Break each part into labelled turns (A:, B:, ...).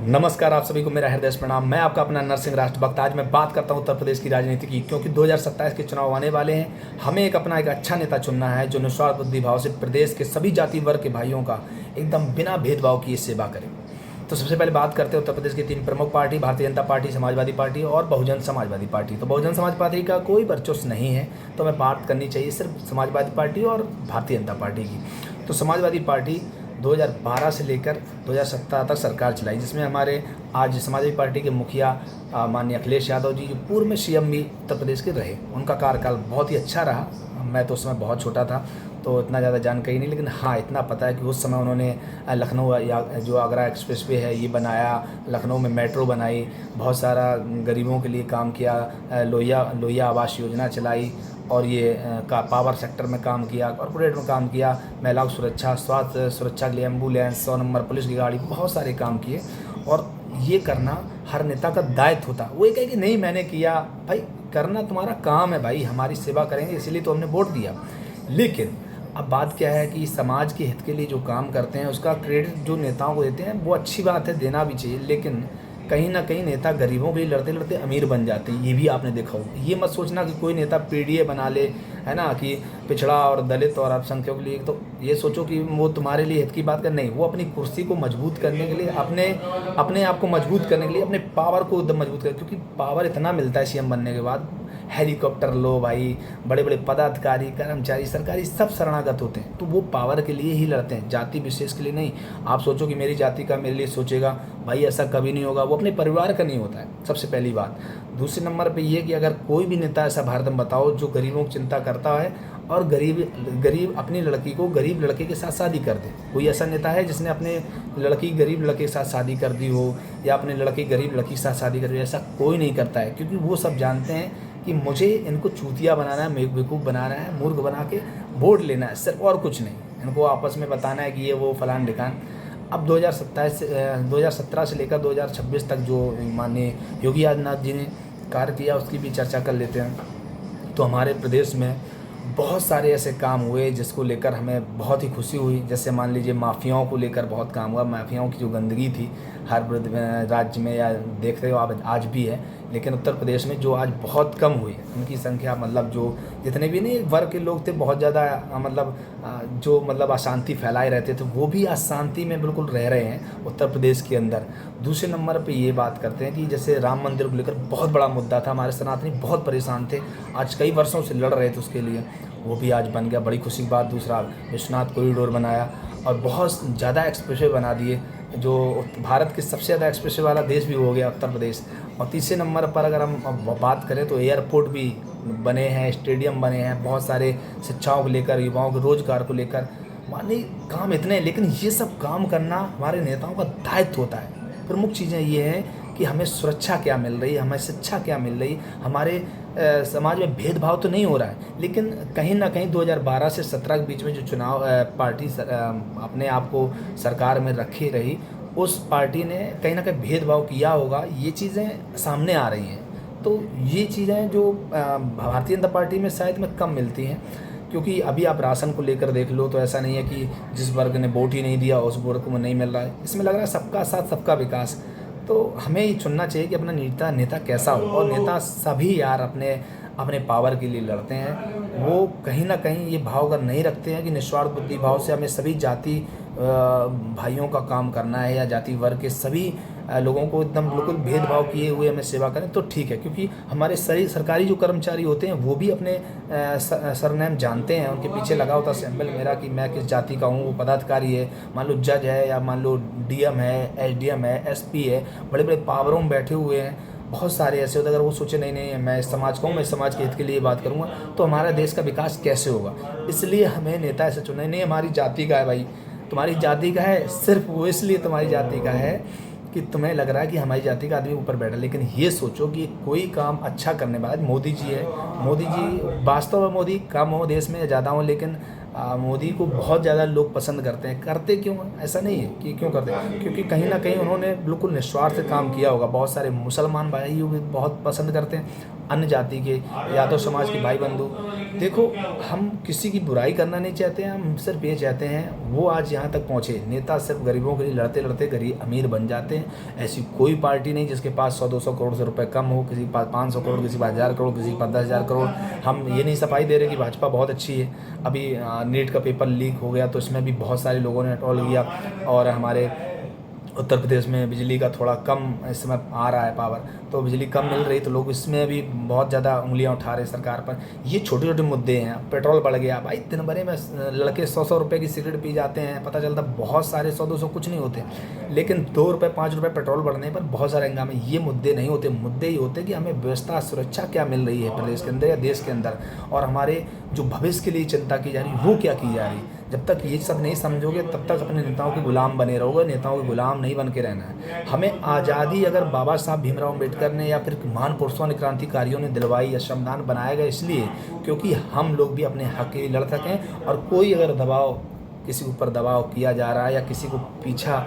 A: नमस्कार, आप सभी को मेरा हृदय से प्रणाम। मैं आपका अपना नरसिंह राष्ट्रभक्त। आज मैं बात करता हूं उत्तर प्रदेश की राजनीति की, क्योंकि 2027 के चुनाव आने वाले हैं। हमें एक अच्छा नेता चुनना है जो निस्वार्थ बुद्धि भाव से प्रदेश के सभी जाति वर्ग के भाइयों का एकदम बिना भेदभाव किए सेवा करे। तो सबसे पहले बात करते हैं उत्तर प्रदेश की तीन प्रमुख party, Bharatiya Janata party, Samajwadi party और बहुजन समाजवादी पार्टी। तो बहुजन समाज पार्टी का कोई वर्चस्व नहीं है, तो हमें बात करनी चाहिए सिर्फ समाजवादी पार्टी और भारतीय जनता पार्टी की। तो समाजवादी पार्टी 2012 से लेकर 2017 तक सरकार चलाई, जिसमें हमारे आज समाजवादी पार्टी के मुखिया माननीय अखिलेश यादव जी, जो पूर्व में सीएम भी उत्तर प्रदेश के रहे, उनका कार्यकाल बहुत ही अच्छा रहा। मैं तो उस समय बहुत छोटा था, तो इतना ज़्यादा जानकारी नहीं, लेकिन हाँ इतना पता है कि उस समय उन्होंने लखनऊ या जो आगरा एक्सप्रेस वे है ये बनाया, लखनऊ में मेट्रो बनाई, बहुत सारा गरीबों के लिए काम किया, लोहिया आवास योजना चलाई, और ये का पावर सेक्टर में काम किया, कॉर्पोरेट में काम किया, महिलाओं की सुरक्षा, स्वास्थ्य सुरक्षा के लिए एम्बुलेंस, 100 नंबर पुलिस की गाड़ी, बहुत सारे काम किए। और ये करना हर नेता का दायित्व होता। वो ये कहे कि नहीं मैंने किया, भाई करना तुम्हारा काम है, भाई हमारी सेवा करेंगे इसीलिए तो हमने वोट दिया। लेकिन अब बात क्या है कि समाज के हित के लिए जो काम करते हैं उसका क्रेडिट जो नेताओं को देते हैं वो अच्छी बात है, देना भी चाहिए, लेकिन कहीं ना कहीं नेता गरीबों के लिए लड़ते लड़ते अमीर बन जाते हैं। ये भी आपने देखा होगा। ये मत सोचना कि कोई नेता पीडीए बना ले, है ना, कि पिछड़ा और दलित और अल्पसंख्यकों के लिए, तो ये सोचो कि वो तुम्हारे लिए हित की बात कर, नहीं, वो अपनी कुर्सी को मजबूत करने के लिए, अपने आप को मजबूत करने के लिए, अपने पावर को एकदम मजबूत कर, क्योंकि पावर इतना मिलता है सीएम बनने के बाद, हेलीकॉप्टर लो भाई, बड़े बड़े पदाधिकारी कर्मचारी सरकारी सब शरणागत होते हैं, तो वो पावर के लिए ही लड़ते हैं, जाति विशेष के लिए नहीं। आप सोचो कि मेरी जाति का मेरे लिए सोचेगा, भाई ऐसा कभी नहीं होगा। वो अपने परिवार का नहीं होता है, सबसे पहली बात। दूसरे नंबर पे ये कि अगर कोई भी नेता ऐसा भारत में बताओ जो गरीबों की चिंता करता है और गरीब अपनी लड़की को गरीब लड़के के साथ शादी कर दे। कोई ऐसा नेता है जिसने अपने लड़की गरीब लड़के के साथ शादी कर दी हो, या अपने लड़के गरीब लड़की के साथ शादी कर दी हो? ऐसा कोई नहीं करता है, क्योंकि वो सब जानते हैं कि मुझे इनको चूतिया बनाना है, बेवकूफ़ बनाना है, मूर्ख बना के वोट लेना है, सिर्फ, और कुछ नहीं। इनको आपस में बताना है कि ये वो फलान ढिकान। अब 2017 से लेकर 2026 तक जो माननीय योगी आदित्यनाथ जी ने कार्य किया उसकी भी चर्चा कर लेते हैं। तो हमारे प्रदेश में बहुत सारे ऐसे काम हुए जिसको लेकर हमें बहुत ही खुशी हुई। जैसे मान लीजिए माफियाओं को लेकर बहुत काम हुआ। माफियाओं की जो गंदगी थी हर राज्य में, या देख रहे हो आप आज भी है, लेकिन उत्तर प्रदेश में जो आज बहुत कम हुई है उनकी संख्या, मतलब जो जितने भी नहीं वर्ग के लोग थे बहुत ज़्यादा, मतलब जो मतलब अशांति फैलाए रहते थे, वो भी आज शांति में बिल्कुल रह रहे हैं उत्तर प्रदेश के अंदर। दूसरे नंबर पे ये बात करते हैं कि जैसे राम मंदिर को लेकर बहुत बड़ा मुद्दा था, हमारे सनातनी बहुत परेशान थे, आज कई वर्षों से लड़ रहे थे उसके लिए, वो भी आज बन गया, बड़ी खुशी की बात। दूसरा विश्वनाथ कॉरिडोर बनाया और बहुत ज़्यादा एक्सप्रेसवे बना दिए, जो भारत के सबसे ज़्यादा एक्सप्रेसवे वाला देश भी हो गया उत्तर प्रदेश। और तीसरे नंबर पर अगर हम बात करें तो एयरपोर्ट भी बने हैं, स्टेडियम बने हैं, बहुत सारे शिक्षाओं को लेकर, युवाओं के रोजगार को लेकर, मानिए काम इतने हैं। लेकिन ये सब काम करना हमारे नेताओं का दायित्व होता है। प्रमुख चीज़ें ये हैं कि हमें सुरक्षा क्या मिल रही है, हमें शिक्षा क्या मिल रही, हमारे समाज में भेदभाव तो नहीं हो रहा है। लेकिन कहीं ना कहीं 2012 से 17 के बीच में जो चुनाव पार्टी अपने आप को सरकार में रखी रही, उस पार्टी ने कहीं ना कहीं भेदभाव किया होगा, ये चीज़ें सामने आ रही हैं। तो ये चीज़ें जो भारतीय जनता पार्टी में शायद में कम मिलती हैं, क्योंकि अभी आप राशन को लेकर देख लो तो ऐसा नहीं है कि जिस वर्ग ने वोट ही नहीं दिया उस वर्ग को नहीं मिल रहा है। इसमें लग रहा है सबका साथ सबका विकास। तो हमें ये चुनना चाहिए कि अपना नेता कैसा हो, और नेता सभी यार अपने पावर के लिए लड़ते हैं। वो कहीं ना कहीं ये भाव अगर नहीं रखते हैं कि निस्वार्थ बुद्धि भाव से हमें सभी जाति भाइयों का काम करना है, या जाति वर्ग के सभी लोगों को एकदम बिल्कुल भेदभाव किए हुए हमें सेवा करें, तो ठीक है। क्योंकि हमारे सही सरकारी जो कर्मचारी होते हैं वो भी अपने सरनेम जानते हैं, उनके पीछे लगा होता सिंबल मेरा कि मैं किस जाति का हूँ। वो पदाधिकारी है, मान लो जज है, या मान लो डीएम है, एसडीएम है, एसपी है, बड़े बड़े पावरों में बैठे हुए हैं। बहुत सारे ऐसे होते, अगर वो सोचे नहीं मैं इस समाज का हूँ, मैं इस समाज के हित के लिए बात करूँगा, तो हमारा देश का विकास कैसे होगा। इसलिए हमें नेता ऐसे चुने, नहीं हमारी जाति का है भाई, तुम्हारी जाति का है, सिर्फ वो इसलिए तुम्हारी जाति का है कि तुम्हें लग रहा है कि हमारी जाति का आदमी ऊपर बैठा। लेकिन ये सोचो कि कोई काम अच्छा करने वाला मोदी जी है, मोदी जी वास्तव में, मोदी कम हो देश में या ज़्यादा हो, लेकिन मोदी को बहुत ज़्यादा लोग पसंद करते हैं। करते क्यों हैं? ऐसा नहीं है कि क्यों करते हैं, क्योंकि कहीं ना कहीं उन्होंने बिल्कुल निस्वार्थ काम किया होगा। बहुत सारे मुसलमान भाई भी बहुत पसंद करते हैं, अन्य जाति के, यादव समाज के भाई बंधु। देखो, हम किसी की बुराई करना नहीं चाहते हैं, हम सिर्फ ये चाहते हैं वो आज यहाँ तक पहुँचे। नेता सिर्फ गरीबों के लिए लड़ते लड़ते गरीब अमीर बन जाते हैं। ऐसी कोई पार्टी नहीं जिसके पास 100-200 करोड़ से रुपए कम हो, किसी के पास 500 करोड़, किसी के पास 1000 करोड़, किसी के पास 10,000 करोड़। हम ये नहीं सफाई दे रहे कि भाजपा बहुत अच्छी है। अभी नीट का पेपर लीक हो गया तो इसमें भी बहुत सारे लोगों ने ट्रोल किया, और हमारे उत्तर प्रदेश में बिजली का थोड़ा कम इस समय आ रहा है पावर, तो बिजली कम मिल रही तो लोग इसमें भी बहुत ज़्यादा उंगलियां उठा रहे हैं सरकार पर। ये छोटे छोटे मुद्दे हैं। पेट्रोल बढ़ गया भाई, दिन भर में लड़के 100-100 रुपये की सिगरेट पी जाते हैं, पता चलता बहुत सारे 100-200 कुछ नहीं होते, लेकिन 2 रुपये 5 रुपये पेट्रोल बढ़ने पर बहुत सारे हंगामे। ये मुद्दे नहीं होते। मुद्दे ये होते कि हमें व्यवस्था सुरक्षा क्या मिल रही है प्रदेश के अंदर या देश के अंदर, और हमारे जो भविष्य के लिए चिंता की जा रही है वो क्या की जा रही है। जब तक ये सब नहीं समझोगे तब तक अपने नेताओं के गुलाम बने रहोगे। नेताओं के गुलाम नहीं बन के रहना है। हमें आज़ादी अगर बाबा साहब भीमराव अम्बेडकर ने या फिर महान पुरुषों ने, क्रांतिकारियों ने दिलवाई या श्रमदान बनाया गया इसलिए क्योंकि हम लोग भी अपने हक के लिए लड़ सकें। और कोई अगर दबाव, किसी के ऊपर दबाव किया जा रहा है या किसी को पीछा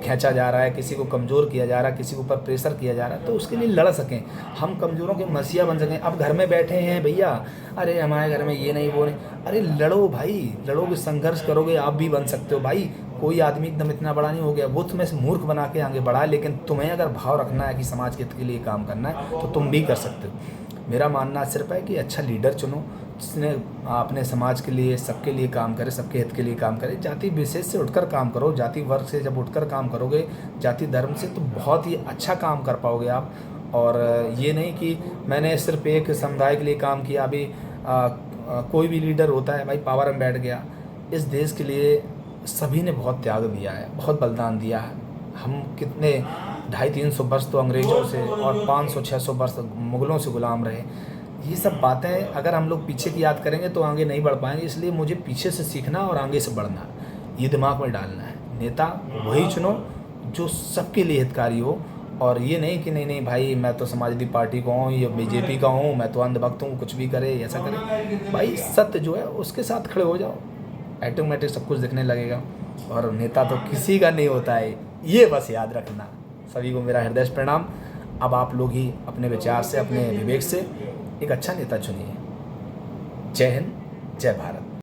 A: खींचा जा रहा है, किसी को कमज़ोर किया जा रहा है, किसी के ऊपर प्रेशर किया जा रहा है, तो उसके लिए लड़ सकें, हम कमज़ोरों के मसीहा बन सकें। अब घर में बैठे हैं भैया, अरे हमारे घर में ये नहीं वो नहीं, अरे लड़ो भाई, लड़ोगे, संघर्ष करोगे, आप भी बन सकते हो भाई। कोई आदमी एकदम इतना बड़ा नहीं हो गया, वो तुम्हें मूर्ख बना के आगे बढ़ा है, लेकिन तुम्हें अगर भाव रखना है कि समाज के हित के लिए काम करना है तो तुम भी कर सकते हो। मेरा मानना सिर्फ है कि अच्छा लीडर चुनो जिसने अपने समाज के लिए, सबके लिए काम करे, सबके हित के लिए काम करे। जाति विशेष से उठकर काम करो, जाति वर्ग से जब उठकर काम करोगे, जाति धर्म से, तो बहुत ही अच्छा काम कर पाओगे आप। और ये नहीं कि मैंने सिर्फ एक समुदाय के लिए काम किया। अभी कोई भी लीडर होता है भाई, पावर में बैठ गया, इस देश के लिए सभी ने बहुत त्याग दिया है, बहुत बलिदान दिया है। हम कितने 250-300 वर्ष तो अंग्रेज़ों से और 500-600 वर्ष मुग़लों से गुलाम रहे। ये सब बातें अगर हम लोग पीछे की याद करेंगे तो आगे नहीं बढ़ पाएंगे। इसलिए मुझे पीछे से सीखना और आगे से बढ़ना, ये दिमाग में डालना है। नेता वही चुनो जो सबके लिए हितकारी हो, और ये नहीं कि नहीं भाई मैं तो समाजवादी पार्टी का हूँ या बीजेपी का हूँ, मैं तो अंधभक्त हूँ, कुछ भी करे ऐसा करे। भाई सत्य जो है उसके साथ खड़े हो जाओ, ऑटोमेटिक सब कुछ दिखने लगेगा। और नेता तो किसी का नहीं होता है, ये बस याद रखना। सभी को मेरा हृदय से प्रणाम। अब आप लोग ही अपने विचार से, अपने विवेक से एक अच्छा नेता चुनिए। जय हिंद, जय भारत।